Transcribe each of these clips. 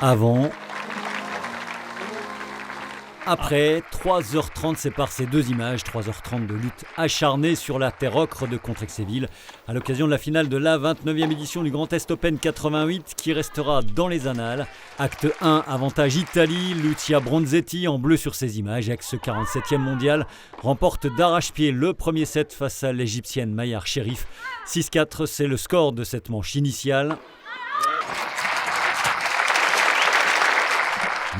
Avant, après, 3h30 séparent ces deux images, 3h30 de lutte acharnée sur la terre ocre de Contrexéville à l'occasion de la finale de la 29e édition du Grand Est Open 88 qui restera dans les annales. Acte 1, avantage Italie, Lucia Bronzetti en bleu sur ces images, ex-47e mondial, remporte d'arrache-pied le premier set face à l'égyptienne Mayar Sherif. 6-4, c'est le score de cette manche initiale.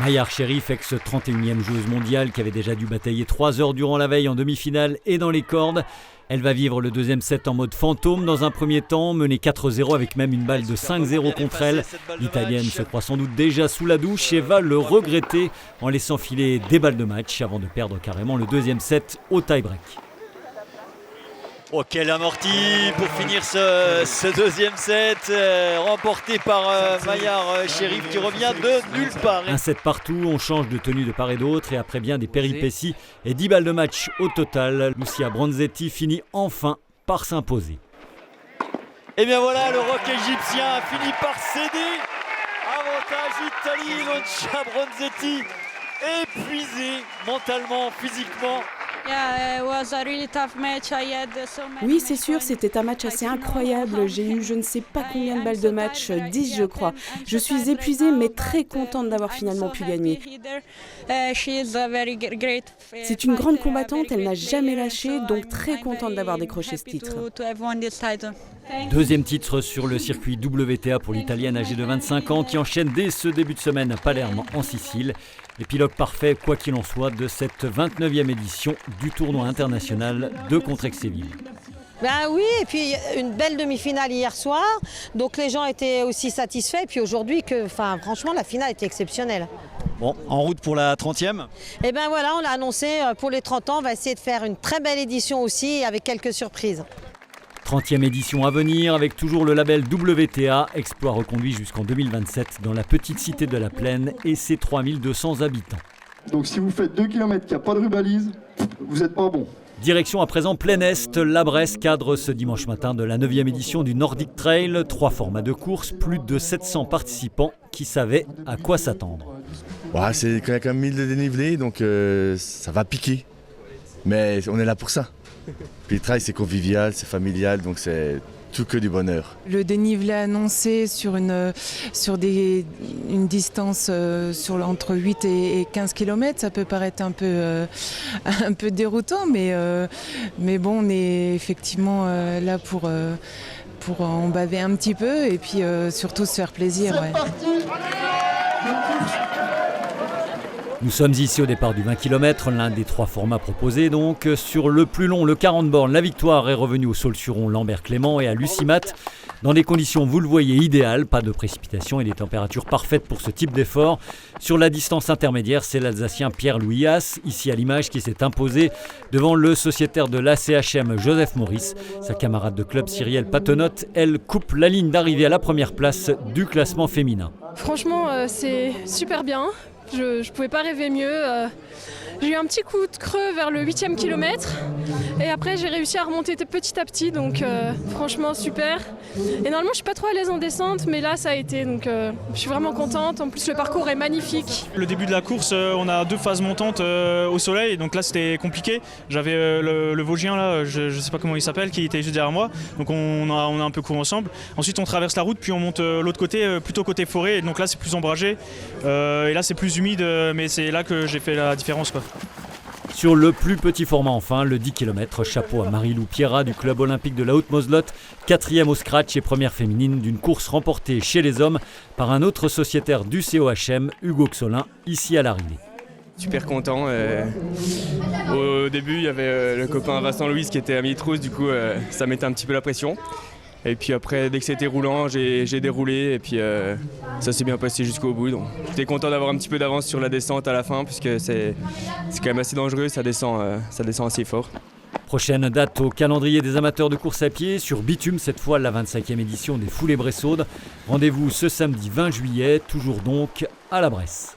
Mayar Sherif, ex-31e joueuse mondiale qui avait déjà dû batailler 3 heures durant la veille en demi-finale et dans les cordes. Elle va vivre le deuxième set en mode fantôme dans un premier temps, menée 4-0 avec même une balle de 5-0 contre elle. L'Italienne se croit sans doute déjà sous la douche et va le regretter en laissant filer des balles de match avant de perdre carrément le deuxième set au tie-break. Oh, quel amorti pour finir ce deuxième set, remporté par Mayar Sherif qui revient de nulle part. Un set partout, on change de tenue de part et d'autre et après bien des péripéties et 10 balles de match au total, Lucia Bronzetti finit enfin par s'imposer. Et bien voilà, le rock égyptien a fini par céder. Avantage Italie, Lucia Bronzetti épuisée mentalement, physiquement. Oui, c'est sûr, c'était un match assez incroyable. J'ai eu je ne sais pas combien de balles de match, 10 je crois. Je suis épuisée mais très contente d'avoir finalement pu gagner. C'est une grande combattante, elle n'a jamais lâché, donc très contente d'avoir décroché ce titre. Deuxième titre sur le circuit WTA pour l'Italienne âgée de 25 ans qui enchaîne dès ce début de semaine à Palerme en Sicile. Épilogue parfait, quoi qu'il en soit, de cette 29e édition du tournoi international de Contrexéville. Ben oui, et puis une belle demi-finale hier soir, donc les gens étaient aussi satisfaits. Et puis aujourd'hui, franchement, la finale était exceptionnelle. Bon, en route pour la 30e. Et ben voilà, on l'a annoncé pour les 30 ans, on va essayer de faire une très belle édition aussi avec quelques surprises. 30e édition à venir avec toujours le label WTA, exploit reconduit jusqu'en 2027 dans la petite cité de la Plaine et ses 3200 habitants. Donc si vous faites 2 km qu'il n'y a pas de rubalise, vous n'êtes pas bon. Direction à présent plein Est, la Bresse cadre ce dimanche matin de la 9e édition du Nordic Trail. 3 formats de course, plus de 700 participants qui savaient à quoi s'attendre. Ouais, c'est quand même 1000 de dénivelé, donc ça va piquer. Mais on est là pour ça. Puis le trail c'est convivial, c'est familial, donc c'est tout que du bonheur. Le dénivelé annoncé sur une distance entre 8 et 15 km, ça peut paraître un peu déroutant, mais bon, on est effectivement là pour en baver un petit peu et puis surtout se faire plaisir. Ouais. Nous sommes ici au départ du 20 km, l'un des 3 formats proposés donc. Sur le plus long, le 40 bornes, la victoire est revenue au Saulx-sur-Yon Lambert Clément et à Lucie Matt. Dans des conditions, vous le voyez, idéales, pas de précipitation et des températures parfaites pour ce type d'effort. Sur la distance intermédiaire, c'est l'Alsacien Pierre-Louis Haas, ici à l'image, qui s'est imposé devant le sociétaire de l'ACHM Joseph Maurice. Sa camarade de club Cyrielle Patenot, elle coupe la ligne d'arrivée à la première place du classement féminin. Franchement, c'est super bien. Je ne pouvais pas rêver mieux. J'ai eu un petit coup de creux vers le 8e kilomètre et après j'ai réussi à remonter petit à petit, donc franchement super. Et normalement je suis pas trop à l'aise en descente, mais là ça a été, donc je suis vraiment contente. En plus le parcours est magnifique. Le début de la course, on a 2 phases montantes au soleil, donc là c'était compliqué. J'avais le Vosgien là, je sais pas comment il s'appelle, qui était juste derrière moi, donc on a un peu couru ensemble. Ensuite on traverse la route, puis on monte l'autre côté, plutôt côté forêt, et donc là c'est plus ombragé et là c'est plus humide, mais c'est là que j'ai fait la différence, quoi. Sur le plus petit format enfin, le 10 km, chapeau à Marie-Lou Pierrat du club olympique de la Haute-Moselotte, 4e au scratch et première féminine d'une course remportée chez les hommes par un autre sociétaire du COHM, Hugo Xolin, ici à l'arrivée. Super content. Au début, il y avait le copain Vincent Louis qui était à mi-trousse, du coup ça mettait un petit peu la pression. Et puis après, dès que c'était roulant, j'ai déroulé et puis ça s'est bien passé jusqu'au bout. Donc j'étais content d'avoir un petit peu d'avance sur la descente à la fin, puisque c'est quand même assez dangereux, ça descend assez fort. Prochaine date au calendrier des amateurs de course à pied, sur bitume cette fois, la 25e édition des Foulées Bressaudes. Rendez-vous ce samedi 20 juillet, toujours donc à la Bresse.